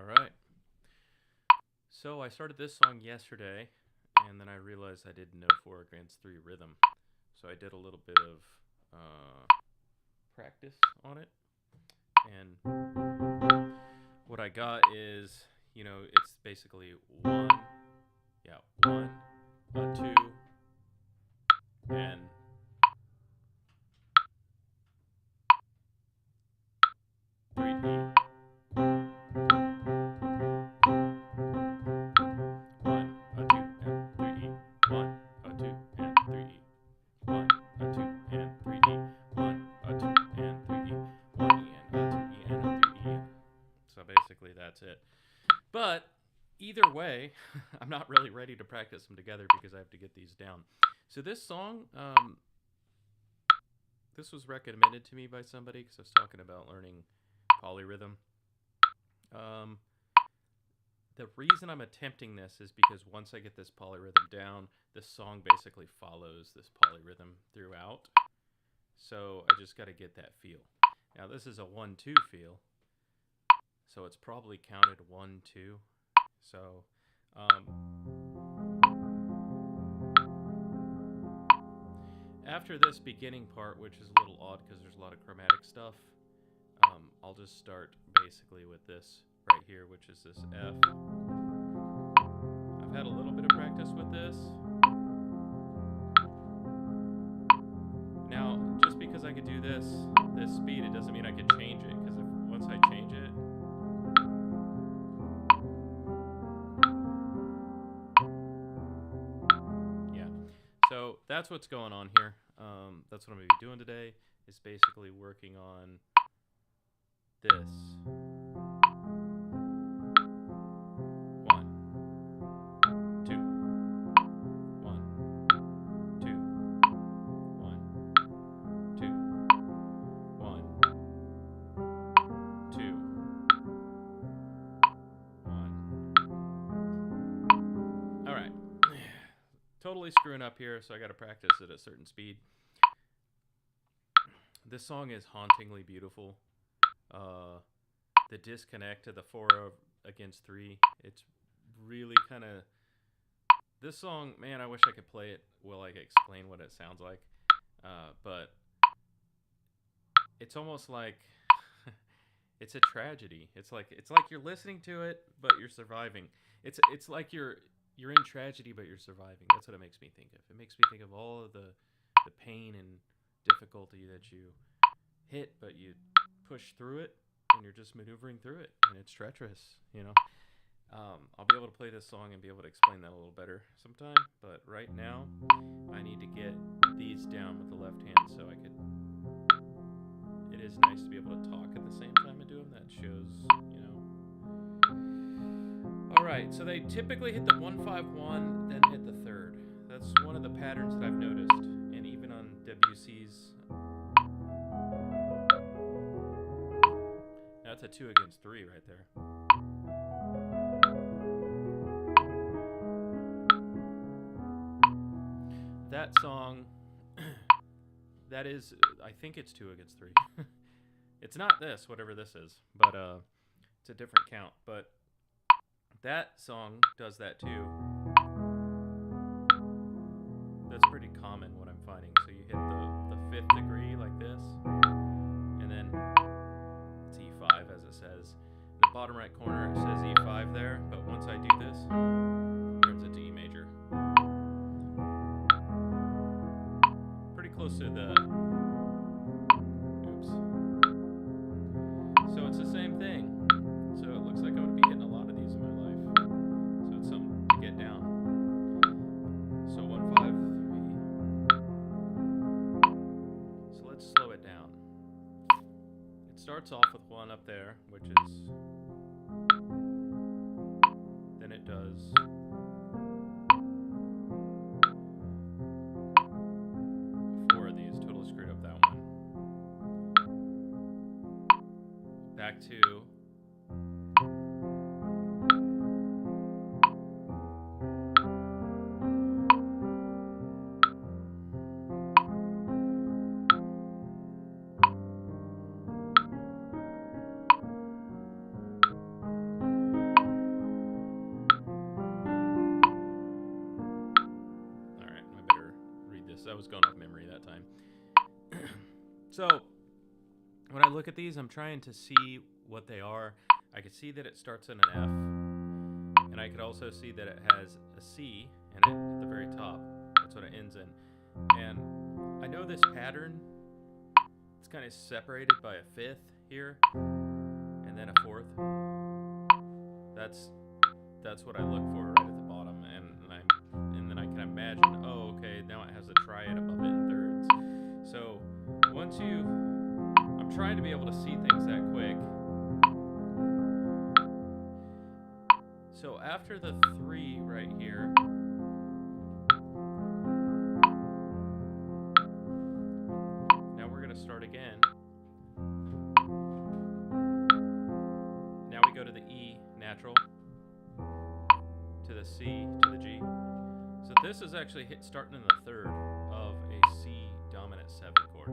All right. So I started this song yesterday, and then I realized I didn't know 4/3 rhythm. So I did a little bit of practice on it, and what I got is, it's basically one, yeah, one, a two, and three E. One, a two, and three E. One, a two, and three E. One, a two, and three E. One, a two, and three E. One E and a two E and a three E. So basically that's it. But either way, I'm not really ready to practice them together because I have to get these down. So this song, this was recommended to me by somebody because I was talking about learning polyrhythm. Um, the reason I'm attempting this is because once I get this polyrhythm down, this song basically follows this polyrhythm throughout. So I just got to get that feel. Now this is a 1-2 feel, so it's probably counted 1-2. So after this beginning part, which is a little odd because there's a lot of chromatic stuff, I'll just start basically with this right here, which is this F. I've had a little bit of practice with this. Now, just because I could do this speed, it doesn't mean I could change it, because once I change it, yeah. So that's what's going on here. That's what I'm going to be doing today, is basically working on this. Totally screwing up here, so I got to practice at a certain speed. This song is hauntingly beautiful. The disconnect to the 4/3, it's really kind of... This song, man, I wish I could play it while I explain what it sounds like. But it's almost like it's a tragedy. It's like you're listening to it, but you're surviving. It's like you're in tragedy, but you're surviving. That's what it makes me think of. It makes me think of all of the pain and difficulty that you hit, but you push through it, and you're just maneuvering through it, and it's treacherous, I'll be able to play this song and be able to explain that a little better sometime, but right now, I need to get these down with the left hand so I could... It is nice to be able to talk at the same time and do them. That shows, Alright, so they typically hit the 1-5-1, then hit the third. That's one of the patterns that I've noticed, and even on Debussy's... That's a 2/3 right there. That song, that is, I think it's 2/3. It's not this, whatever this is, but it's a different count. But that song does that too. That's pretty common, what I'm finding. So you hit the 5th degree like this, and then it's E5 as it says. In the bottom right corner it says E5 there, but once I do this, it turns into E major. Pretty close to the... Oops. So it's the same thing. So it looks like I'm going to be hitting a lot of these in my life. So it's something to get down. So 1-5-3. So let's slow it down. It starts off with 1 up there, which is... Then it does... Back to... was going off memory that time. So when I look at these, I'm trying to see what they are. I could see that it starts in an F, and I could also see that it has a C in it at the very top. That's what it ends in. And I know this pattern, it's kind of separated by a fifth here, and then a fourth. That's what I look for right at the bottom, and then I can imagine, oh, okay, now it has a triad above it in thirds. So I'm trying to be able to see things that quick. So after the 3 right here, now we're going to start again. Now we go to the E natural, to the C, to the G. So this is actually starting in the 3rd of a C dominant 7 chord.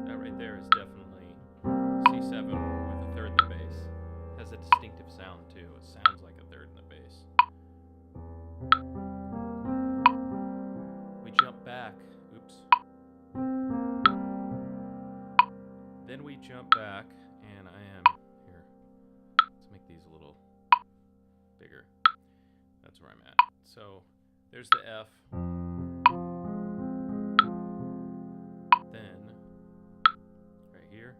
That right there is definitely C7 with a 3rd in the bass. It has a distinctive sound too. It sounds like a 3rd in the bass. We jump back. Oops. Then we jump back, and I am here. Let's make these a little bigger. That's where I'm at. So there's the F. Then right here.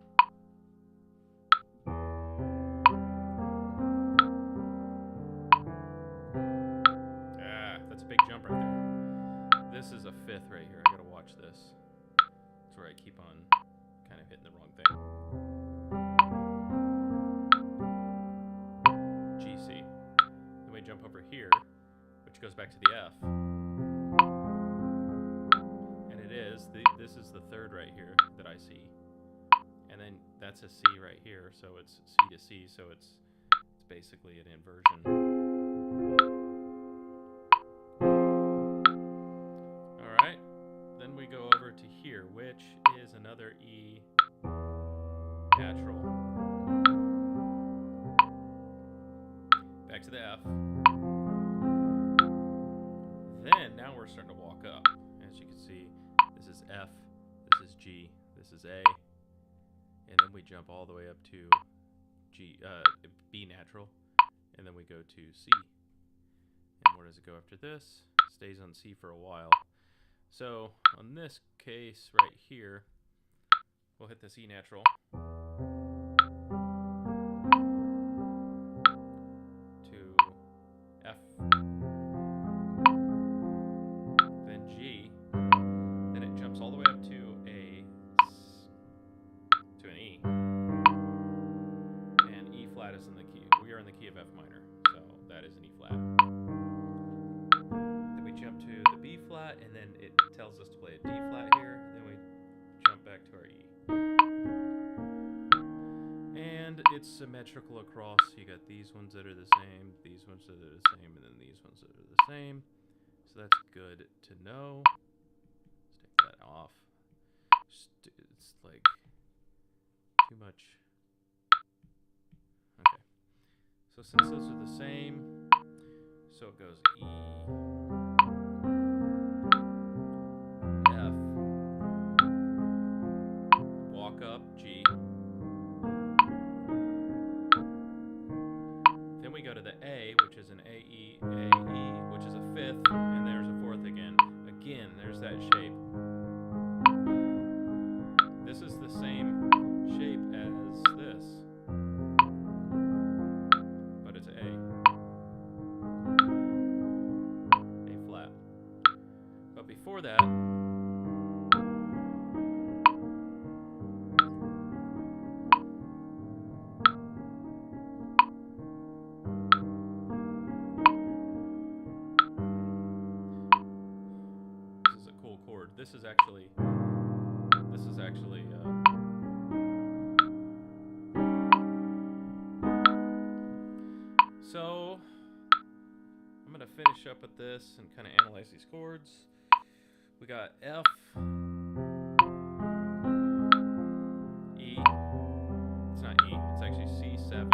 That's a big jump right there. This is a 5th right here. I gotta watch this. That's where I keep on kind of hitting the wrong thing. G, C. Then we jump over here, which goes back to the F. And it is, this is the 3rd right here that I see. And then that's a C right here, so it's C to C, so it's basically an inversion. Alright, then we go over to here, which is another E natural. Back to the F. Then, now we're starting to walk up. As you can see, this is F, this is G, this is A, and then we jump all the way up to B natural, and then we go to C. And where does it go after this? It stays on C for a while. So, on this case right here, we'll hit the C natural. To F. Then G. Then it jumps all the way up to an E. And E flat is in the key. We are in the key of F minor, so that is an E flat. Then we jump to the B flat, and then it tells us to play a D flat here. Then we jump back to our E. And it's symmetrical across. You got these ones that are the same, these ones that are the same, and then these ones that are the same. So that's good to know. Let's take that off. It's like too much. Okay. So since those are the same, so it goes E, F, walk up, G. Then we go to the A, which is an A, E, which is a 5th, and there's a 4th again. Again, there's that shape. This is the same shape as this, but it's A. A flat. But before that, this is a cool chord. This is actually so I'm gonna finish up with this and kind of analyze these chords. We got F, E. It's not E. It's actually C7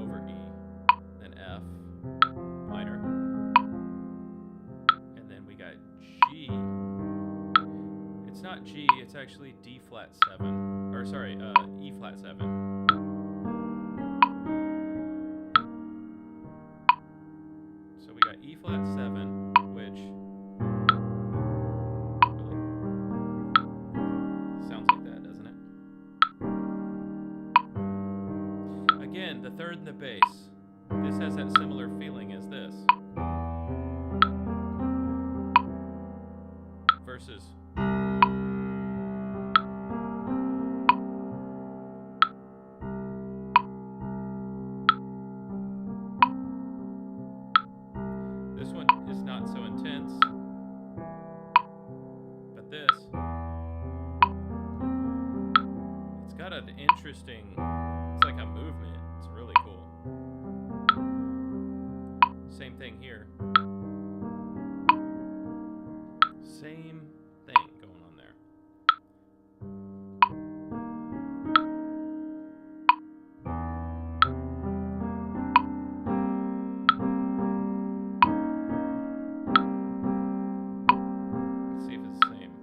over E. Then F minor, and then we got actually D flat 7, or sorry, E flat 7. So we got E flat 7, which really sounds like that, doesn't it? Again, the third and the bass. This has that similar feeling as this. Versus this one is not so intense, but this, it's got an interesting, it's like a movement. It's really cool. Same thing here. Same thing going on there. Let's see if it's the same.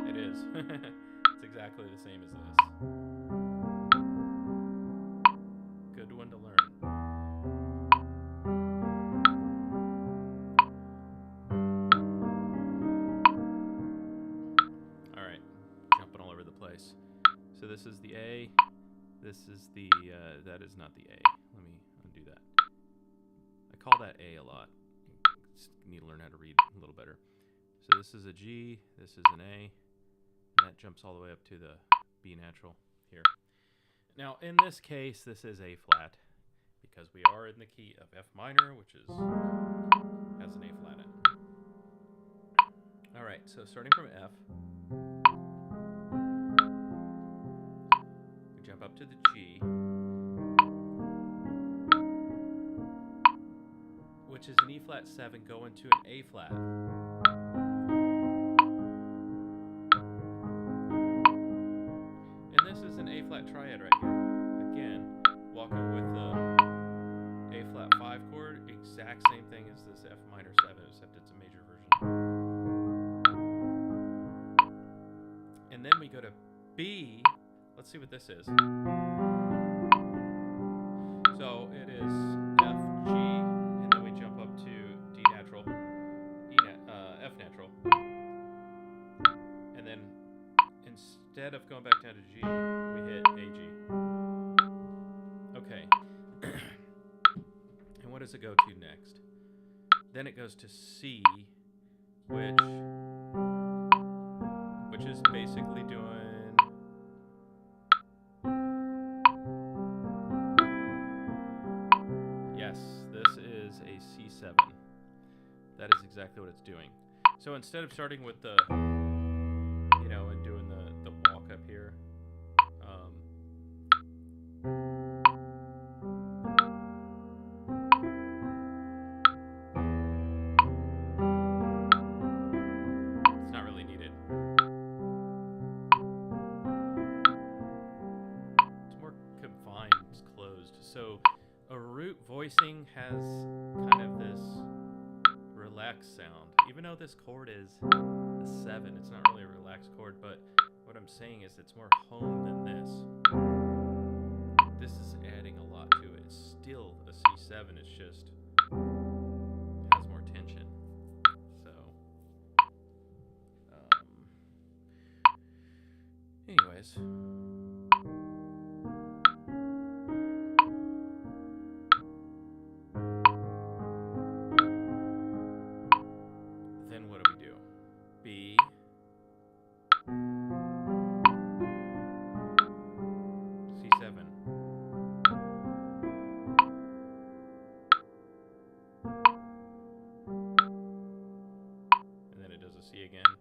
It is. It's exactly the same as this. Good one to learn. Alright, jumping all over the place. So this is the A. This is the, that is not the A. Let me undo that. I call that A a lot. Just need to learn how to read a little better. So this is a G, this is an A, and that jumps all the way up to the B natural here. Now in this case, this is A flat, because we are in the key of F minor, which is has an A flat in it. All right, so starting from F, we jump up to the G, which is an E flat 7 going to an A flat. And this is an A flat triad right here. Again, walking with the A flat 5 chord, exact same thing as this F minor 7, except it's a major version. And then we go to B. Let's see what this is. So it is F, G, and then we jump up to D natural, F natural. And then instead of going back down to G, we hit A, G. Okay. And what does it go to next? Then it goes to C, which is basically doing yes, this is a C7. That is exactly what it's doing. So instead of starting with the, you know, and doing the walk up here, it's not really needed. It's more confined, it's closed. So a root voicing has kind of this relaxed sound. Even though this chord is a 7, it's not really a relaxed chord, but what I'm saying is it's more home than this. This is adding a lot to it. It's still a C7, it's just has more tension. So, anyways. Then what do we do? B, C7. And then it does a C again.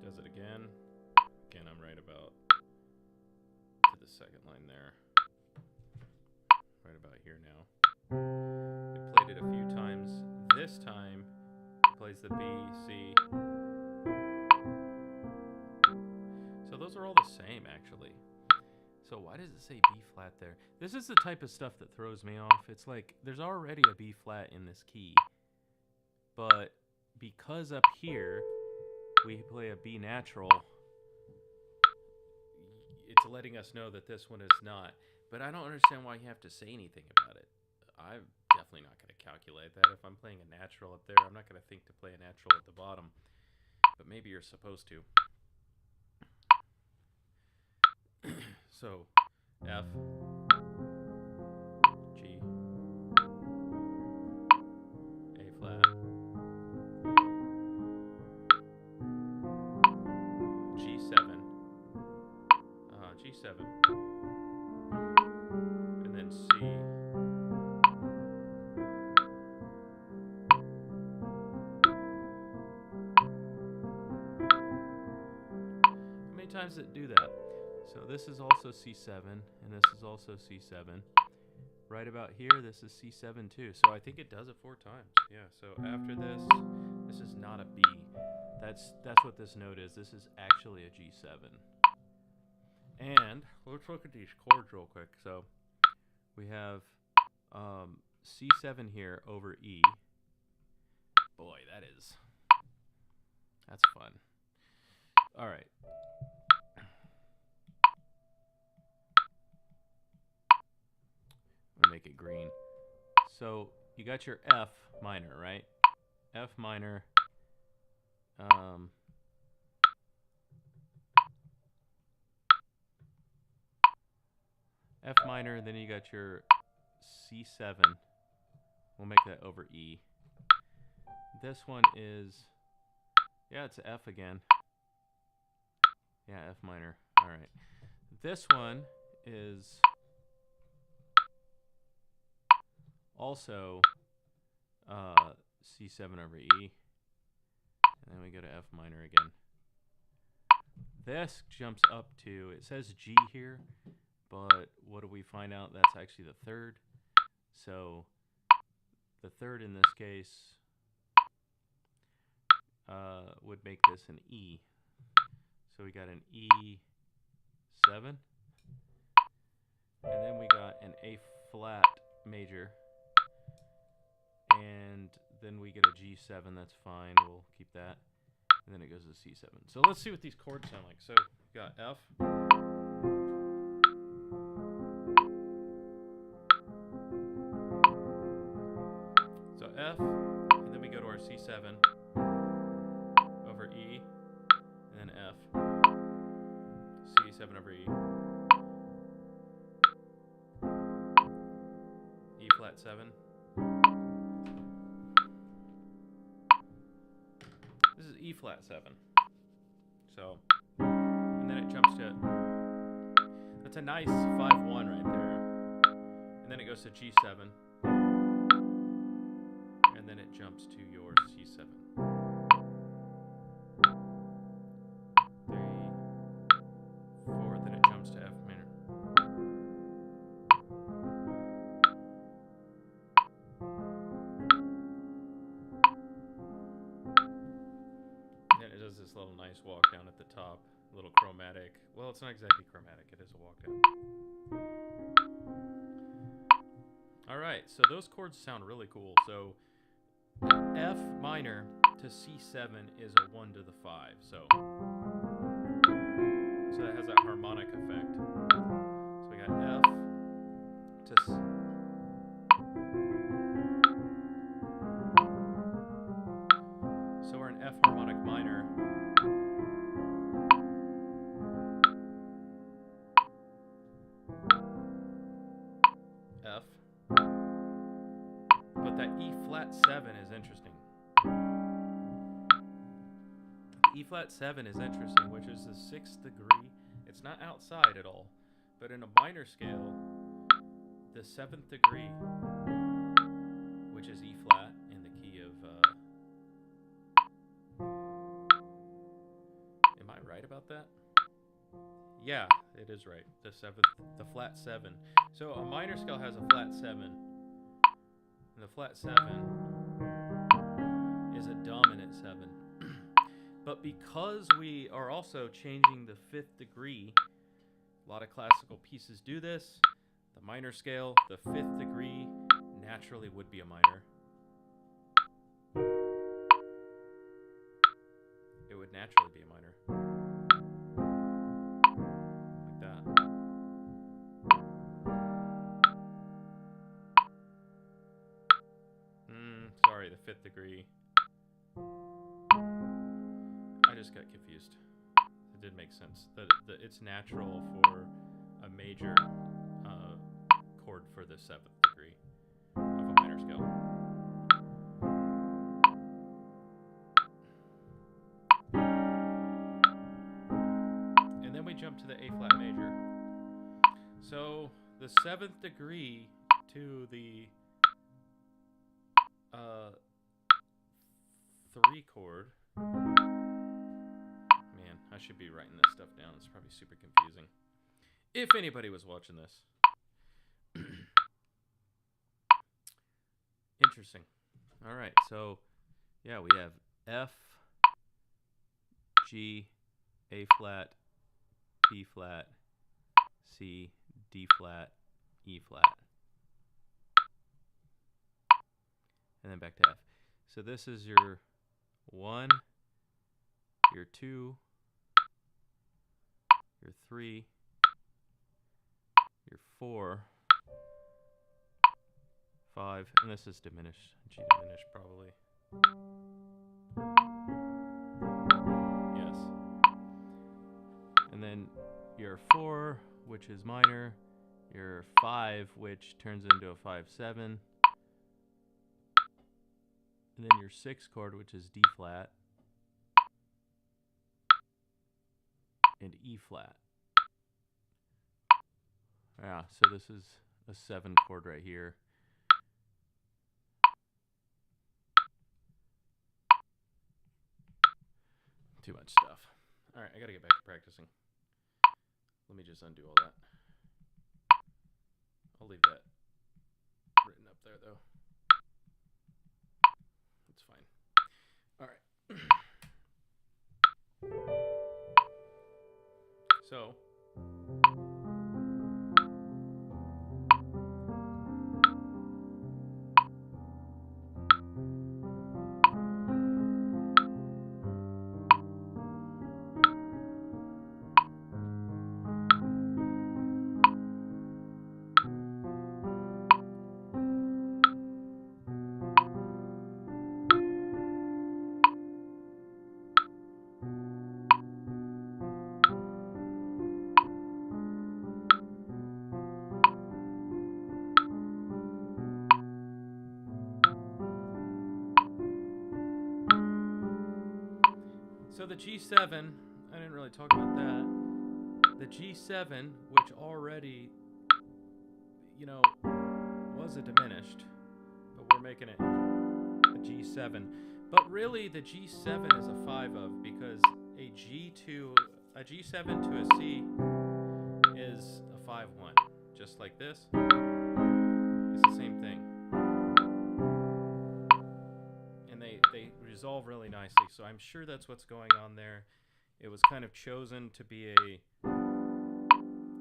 Does it again. Again, I'm right about to the second line there. Right about here now. It played it a few times. This time, it plays the B, C. those are all the same, actually. So why does it say B flat there? This is the type of stuff that throws me off. It's like there's already a B flat in this key, but because up here we play a B natural, it's letting us know that this one is not. But I don't understand why you have to say anything about it. I'm definitely not going to calculate that. If I'm playing a natural up there, I'm not going to think to play a natural at the bottom. But maybe you're supposed to. So, F, G, A flat, G7, G7, and then C. How many times did it do that? So this is also C7, and this is also C7. Right about here, this is C7 too. So I think it does it 4 times. Yeah, so after this is not a B. That's what this note is. This is actually a G7. And let's look at these chords real quick. So we have C7 here over E. Boy, that's fun. All right. I'm gonna make it green. So you got your F minor, right? F minor. F minor, then you got your C7. We'll make that over E. This one is, yeah, it's F again. Yeah, F minor. All right. This one is also C7 over E. And then we go to F minor again. This jumps up to, it says G here, but what do we find out? That's actually the third. So the third in this case would make this an E. So we got an E7. And then we got an A flat major. And then we get a G7. That's fine. We'll keep that. And then it goes to C7. So let's see what these chords sound like. So we got F. So F, and then we go to our C7 over E, and then F, C7 over E, E flat 7. This is E flat 7. So, and then it jumps to, that's a nice 5-1 right there. And then it goes to G7. And then it jumps to your C7. 3, 4, then it jumps to F minor. Then it does this little nice walk down at the top, a little chromatic. Well, it's not exactly chromatic, it is a walk down. Alright, so those chords sound really cool. So F minor to C7 is a 1 to the 5. So that has that harmonic effect. So we got F to so we're in F harmonic minor. F. But that E flat 7 is interesting. The E flat 7 is interesting, which is the 6th degree. It's not outside at all. But in a minor scale, the 7th degree, which is E flat in the key of, am I right about that? Yeah, it is right. The 7th, the flat 7. So a minor scale has a flat 7. And the flat 7 is a dominant 7. But because we are also changing the fifth degree, a lot of classical pieces do this. The minor scale, the fifth degree, naturally would be a minor. It would naturally be a minor. Like that. Sorry, the fifth degree. I just got confused. It did make sense. It's natural for a major chord for the seventh degree of a minor scale. And then we jump to the A flat major. So the seventh degree to the 3 chord. Man, I should be writing this stuff down. It's probably super confusing. If anybody was watching this. Interesting. All right, so yeah, we have F, G, A flat, B flat, C, D flat, E flat. And then back to F. So this is your 1, your 2, your 3, your 4, 5, and this is diminished, G diminished probably. Yes. And then your 4, which is minor, your 5, which turns into a 5-7, and then your 6 chord, which is D flat, and E flat. Yeah, so this is a 7 chord right here. Too much stuff. All right, I gotta get back to practicing. Let me just undo all that. I'll leave that written up there, though. That's fine. All right. So. So the G7, I didn't really talk about that. The G7, which already, was a diminished, but we're making it a G7. But really, the G7 is a 5 of, because a G7 to a C is a 5-1, just like this. It's the same thing. And they resolve really nicely, so I'm sure that's what's going on there. It was kind of chosen to be a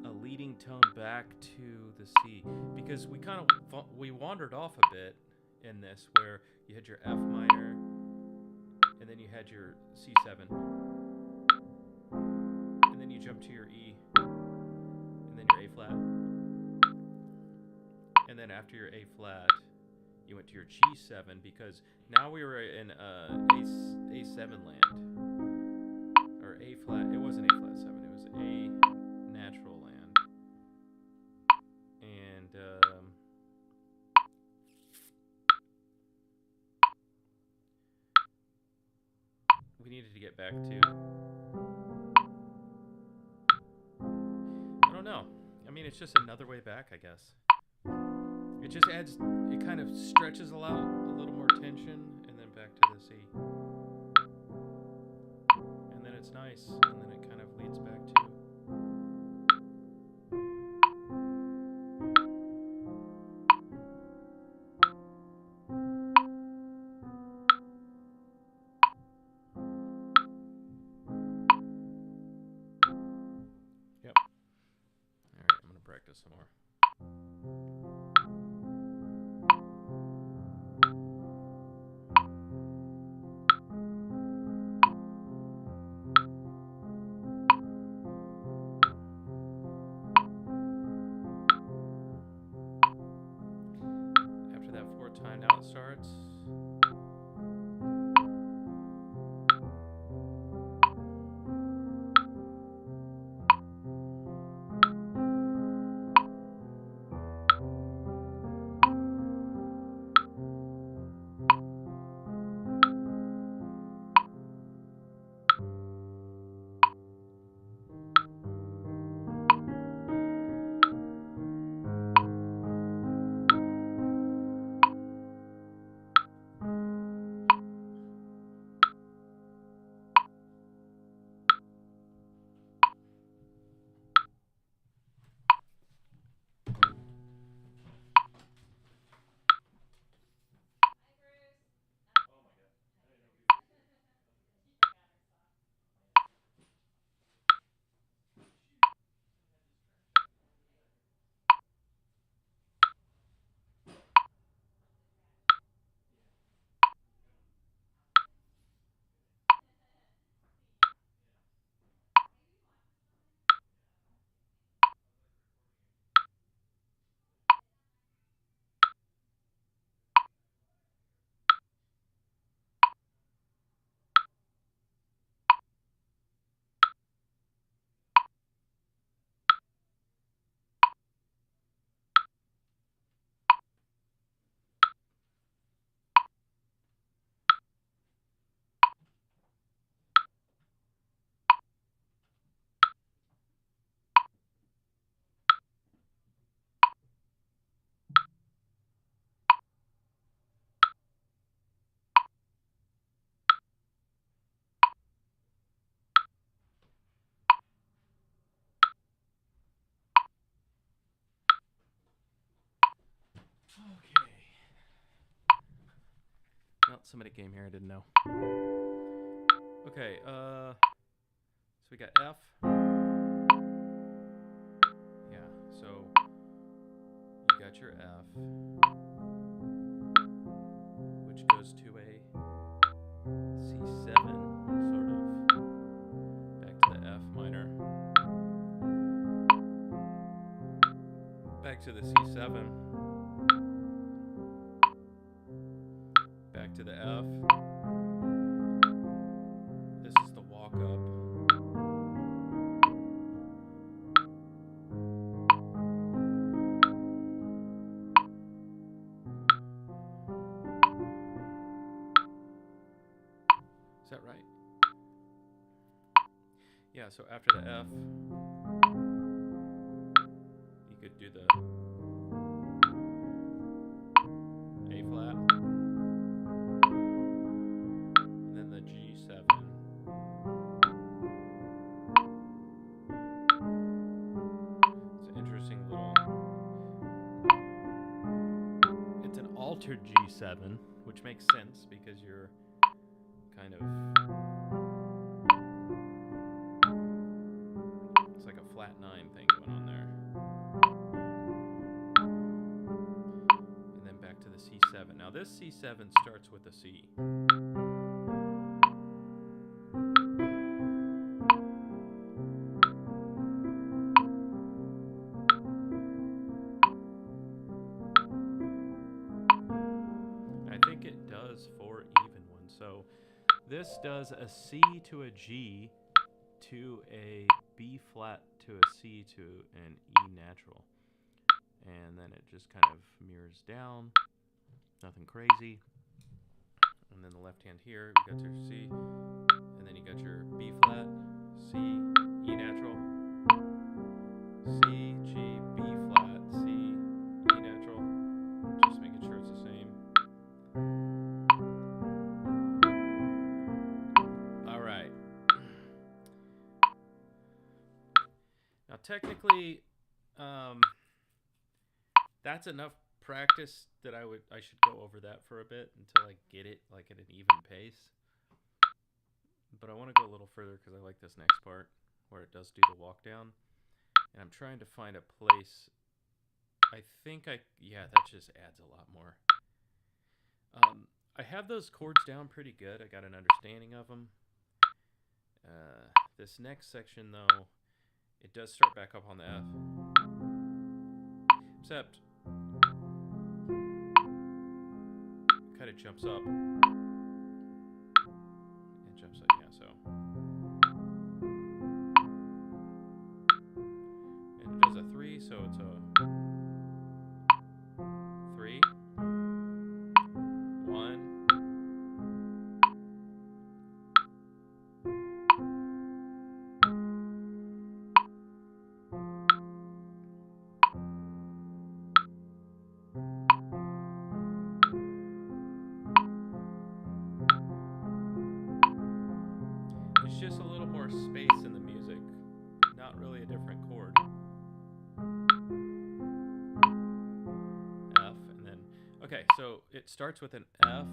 leading tone back to the C, because we wandered off a bit in this, where you had your F minor, and then you had your C7, and then you jump to your E, and then your A flat, and then after your A flat, you went to your G7, because now we were in A7 land, or A flat. It wasn't A flat 7, it was A natural land. And we needed to get back to, I don't know. I mean, it's just another way back, I guess. It just adds, it kind of stretches a little more tension, and then back to the C. And then it's nice, and then it kind of leads back to. practice some more. After that fourth time, now it starts. Okay. Well, somebody came here. I didn't know. Okay. So we got F. Yeah. So you got your F, which goes to a C7, sort of back to the F minor, back to the C7, back to the F. This is the walk up. Is that right? Yeah, so after the F, you could do the A flat, and then the G7. It's an interesting little, it's an altered G7, which makes sense because you're kind of, it's like a flat 9 thing going on there. And then back to the C7. Now this C7 starts with a C. I think it does 4 even ones. So this does a C to a G to a B flat to a C to an E natural. And then it just kind of mirrors down. Nothing crazy. And then the left hand here, you got your C. And then you got your B flat, C, E natural, C, G, B flat, C, E natural. Just making sure it's the same. All right. Now technically, that's enough practice that I should go over that for a bit until I get it like at an even pace. But I want to go a little further because I like this next part where it does do the walk down. And I'm trying to find a place. I think yeah, that just adds a lot more. I have those chords down pretty good. I got an understanding of them. This next section, though, it does start back up on the F. Except, it kind of jumps up. It jumps up, yeah, so. And it does a 3, so it's a 3, 1. It's just a little more space in the music, not really a different chord. F, and then, okay, so it starts with an F.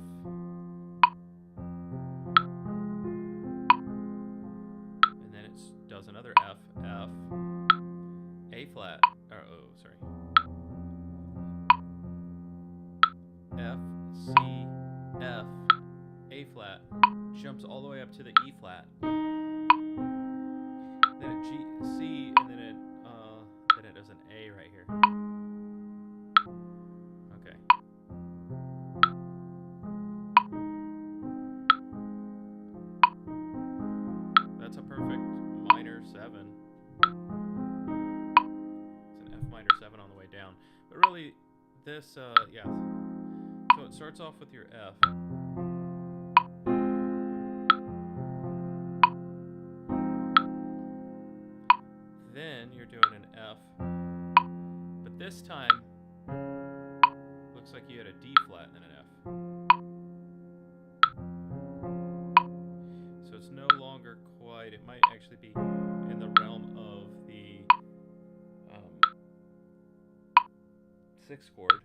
And then it does another F, F, A flat, or oh, sorry. F, C, F, A flat, jumps all the way up to the E flat. Then a G, C, and then it does an A right here. Okay. That's a perfect minor 7. It's an F minor 7 on the way down. But really, this, yeah. So it starts off with your F. Then you're doing an F. But this time, looks like you had a D flat and then an F. So it's no longer quite, it might actually be in the realm of the 6th chord.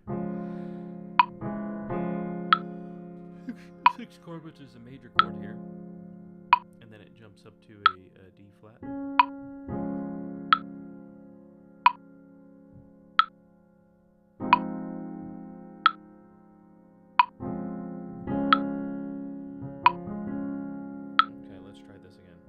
6th chord, which is a major chord here. And then it jumps up to a D flat. Okay, let's try this again.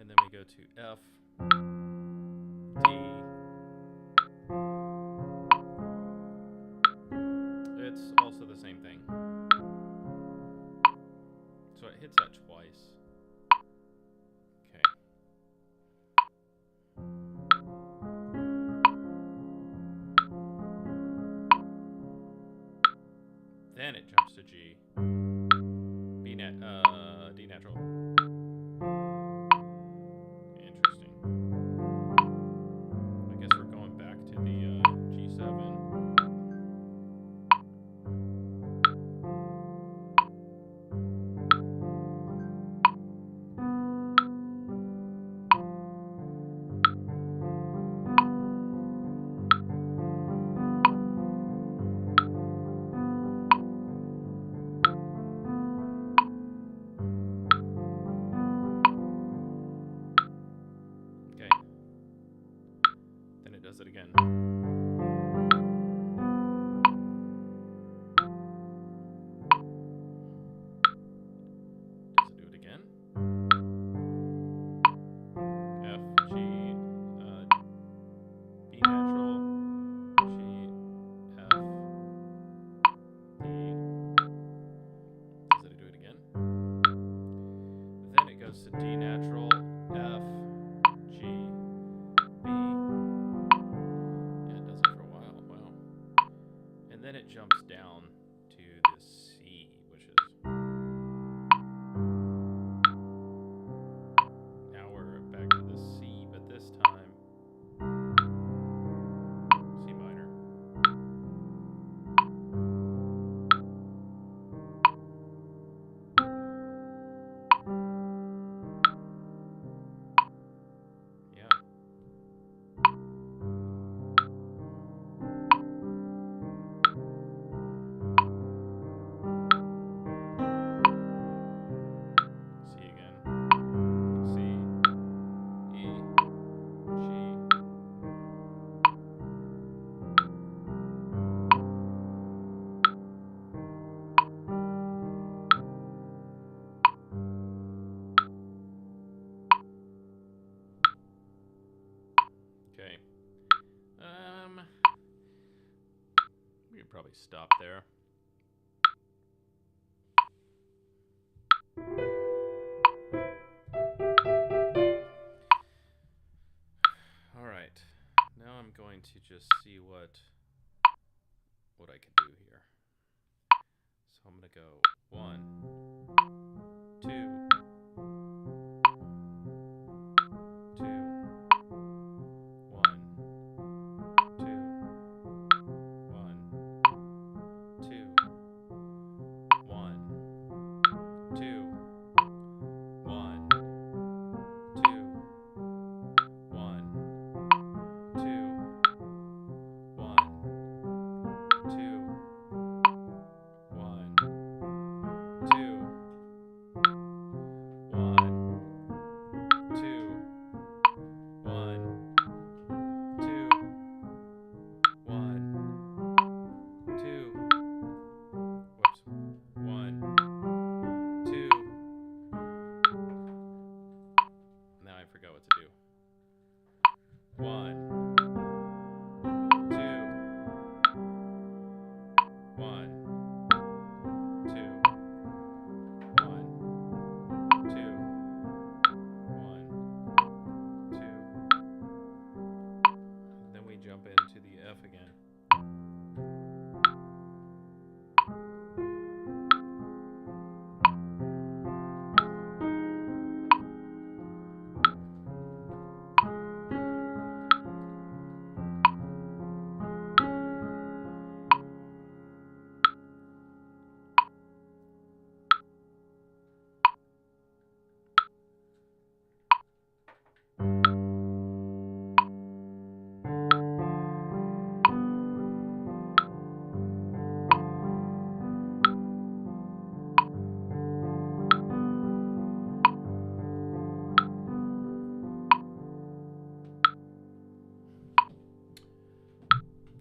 and then we go to F, D. It's also the same thing. So it hits that twice. Okay. Then it jumps to G. D natural. Interesting. I guess we're going back to the G7. Okay. Then it does it again. Does it do it again? F, G, B natural, G, F, D. Does it do it again? Then it goes to D natural, F, G, B. Yeah, it does it for a while. Wow. And then it jumps down to the C, which is... Now we're back to the C, but this time C minor. Yeah. C again. C, E, G. Okay. We could probably stop there. All right. Now I'm going to just see what I can do here. So I'm gonna go 1, 2, 2, 1, 2, 1, 2, 1, 2, 1, 2, 1, 2, 1, 2, 1, 2, 1, 2, 1, 2, 1, 2. Whoops. 1, 2. Now I forgot what to do. 1, 2, 1, 2, 1, 2, 1, 2. Then we jump into the F again.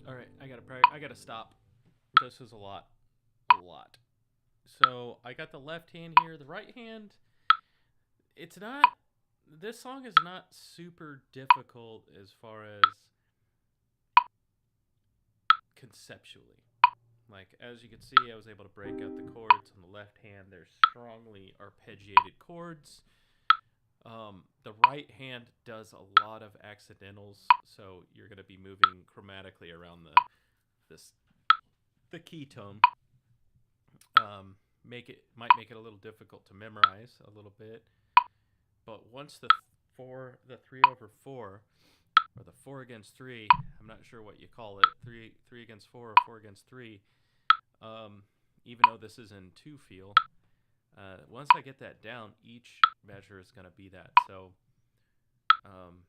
All right, I gotta stop. This is a lot. So I got the left hand here. The right hand, it's not this song is not super difficult as far as conceptually. Like, as you can see, I was able to break out the chords on the left hand. They're strongly arpeggiated chords. The right hand does a lot of accidentals, so you're going to be moving chromatically around this the key tone. Might make it a little difficult to memorize a little bit, but once the 3/4, or the 4 against 3, I'm not sure what you call it, 3 against 4 or 4 against 3. Um, Even though this is in 2 feel, once I get that down, each measure is going to be that. So, um,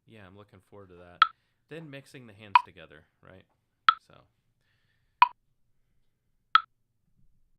yeah, I'm looking forward to that. Then mixing the hands together, right? So.